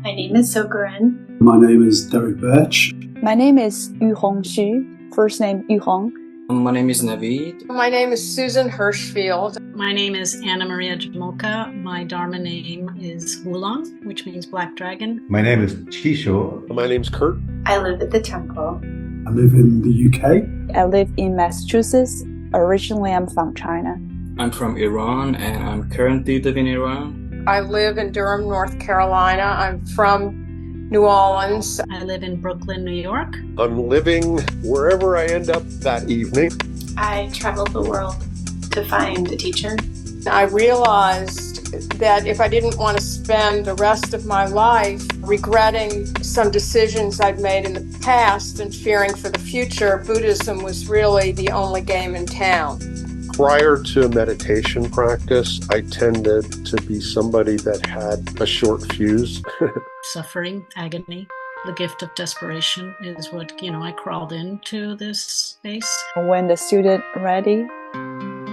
My name is Sokuren. My name is Derek Birch. My name is Yuhong Xu, first name Yuhong. My name is Naveed. My name is Susan Hirschfield. My name is Anna Maria Jamoka. My Dharma name is Wulong, which means Black Dragon. My name is Chisho. My name's Kurt. I live at the temple. I live in the UK. I live in Massachusetts. Originally, I'm from China. I'm from Iran and I'm currently living in Iran. I live in Durham, North Carolina. I'm from New Orleans. I live in Brooklyn, New York. I'm living wherever I end up that evening. I traveled the world to find a teacher. I realized that if I didn't want to spend the rest of my life regretting some decisions I'd made in the past and fearing for the future, Buddhism was really the only game in town. Prior to meditation practice, I tended to be somebody that had a short fuse. Suffering, agony, the gift of desperation is what, I crawled into this space. When the student ready,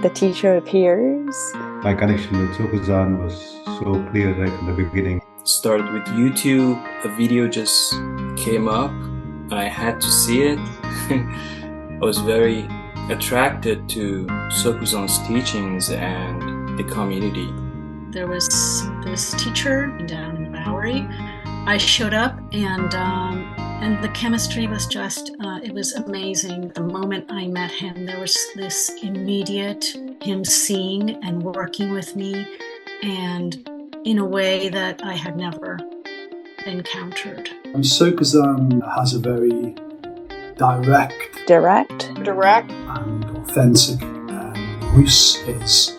the teacher appears. My connection with Sokuzan was so clear right in the beginning. Started with YouTube. A video just came up and I had to see it. I was very attracted to Sokuzan's teachings and the community. There was this teacher down in Bowery. I showed up and the chemistry was just, it was amazing. The moment I met him, there was this immediate, him seeing and working with me and in a way that I had never encountered. And Sokuzan has a very direct and authentic voice. His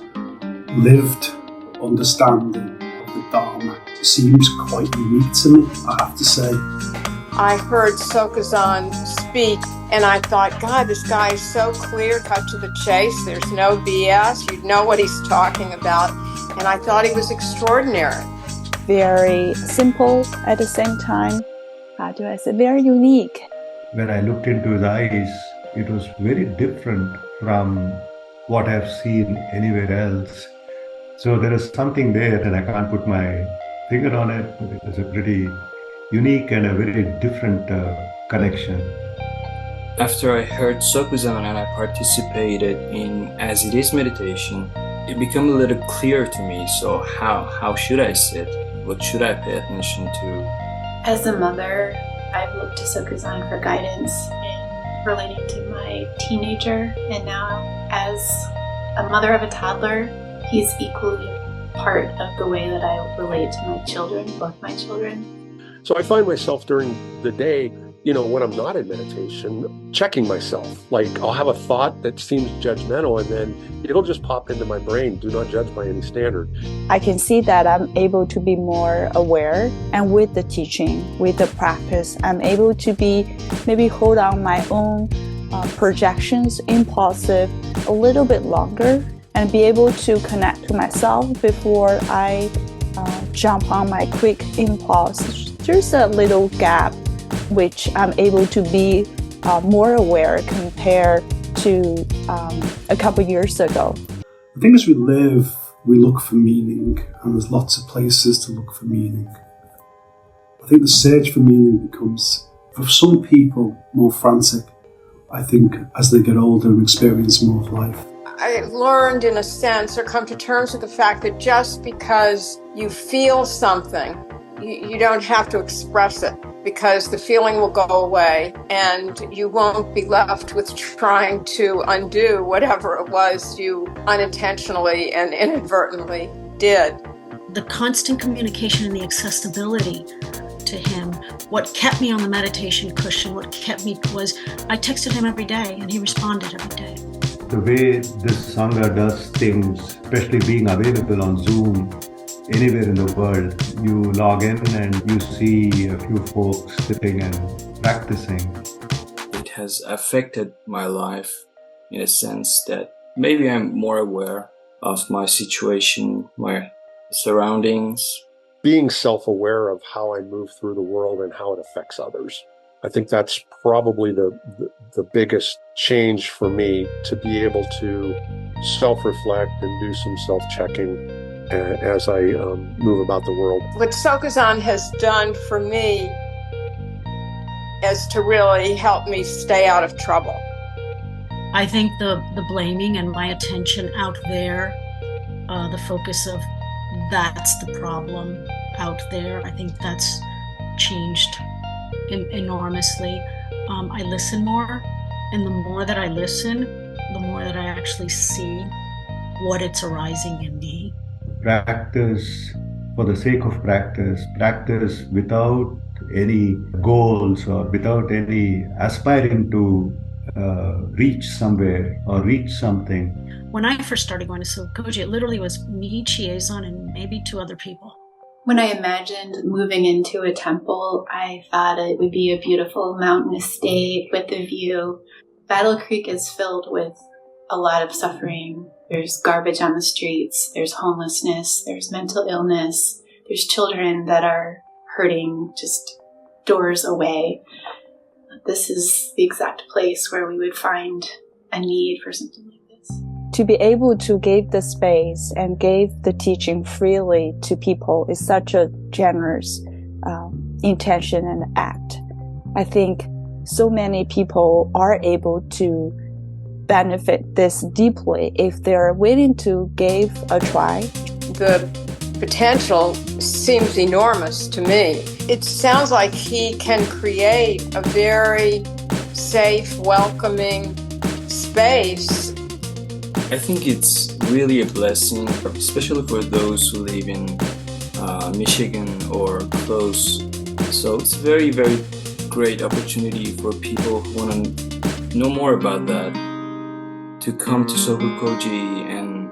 lived understanding of the Dharma seems quite unique to me, I have to say. I heard Sokuzan speak and I thought, God, this guy is so clear, cut to the chase. There's no BS. You know what he's talking about. And I thought he was extraordinary. Very simple at the same time. Very unique. When I looked into his eyes, it was very different from what I've seen anywhere else. So there is something there and I can't put my finger on it, but it was a pretty unique and a very different connection. After I heard Sokuzan and I participated in As It Is meditation, it became a little clearer to me. So how should I sit? What should I pay attention to? As a mother, I've looked to Sokuzan for guidance in relating to my teenager, and now as a mother of a toddler, he's equally part of the way that I relate to my children, both my children. So I find myself during the day, when I'm not in meditation, checking myself. Like I'll have a thought that seems judgmental and then it'll just pop into my brain. Do not judge by any standard. I can see that I'm able to be more aware, and with the teaching, with the practice, I'm able to maybe hold on my own projections, impulsive, a little bit longer, and be able to connect to myself before I jump on my quick impulse. There's a little gap which I'm able to be more aware compared to a couple years ago. I think as we live, we look for meaning, and there's lots of places to look for meaning. I think the search for meaning becomes, for some people, more frantic, I think, as they get older and experience more of life. I learned, in a sense, or come to terms with the fact that just because you feel something, you don't have to express it, because the feeling will go away and you won't be left with trying to undo whatever it was you unintentionally and inadvertently did. The constant communication and the accessibility to him, what kept me on the meditation cushion, what kept me was I texted him every day and he responded every day. The way this Sangha does things, especially being available on Zoom, anywhere in the world, you log in and you see a few folks sitting and practicing. It has affected my life in a sense that maybe I'm more aware of my situation, my surroundings. Being self-aware of how I move through the world and how it affects others. I think that's probably the biggest change for me, to be able to self-reflect and do some self-checking as I move about the world. What Sokuzan has done for me is to really help me stay out of trouble. I think the blaming and my attention out there, the focus of that's the problem out there, I think that's changed enormously. I listen more, and the more that I listen, the more that I actually see what it's arising in me. Practice for the sake of practice, practice without any goals or without any aspiring to reach somewhere or reach something. When I first started going to SokukoJi, it literally was me, Chiezon, and maybe 2 other people. When I imagined moving into a temple, I thought it would be a beautiful mountain estate with a view. Battle Creek is filled with a lot of suffering. There's garbage on the streets, there's homelessness, there's mental illness, there's children that are hurting just doors away. This is the exact place where we would find a need for something like this. To be able to give the space and give the teaching freely to people is such a generous intention and act. I think so many people are able to benefit this deeply if they're willing to give a try. The potential seems enormous to me. It sounds like he can create a very safe, welcoming space. I think it's really a blessing, especially for those who live in Michigan or close. So it's a very, very great opportunity for people who want to know more about that, to come to SokukoJi and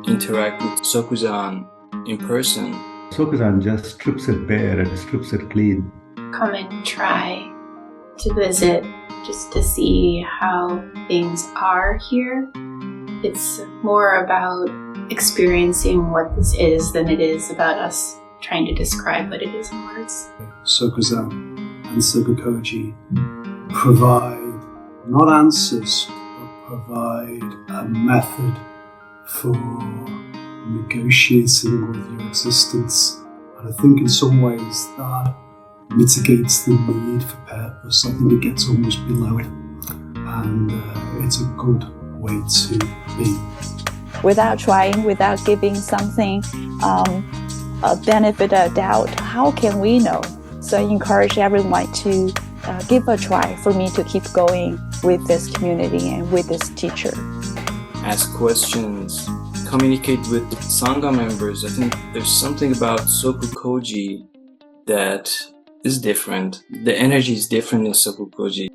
interact with Sokuzan in person. Sokuzan just strips it bare and strips it clean. Come and try to visit just to see how things are here. It's more about experiencing what this is than it is about us trying to describe what it is in words. Sokuzan and SokukoJi provide not answers, but provide a method for negotiating with your existence. And I think in some ways that mitigates the need for purpose. I think it gets almost below it. And it's a good way to be. Without trying, without giving something a benefit of doubt, how can we know? So I encourage everyone to give a try for me to keep going with this community and with this teacher. Ask questions, communicate with Sangha members. I think there's something about SokukoJi that is different. The energy is different in SokukoJi.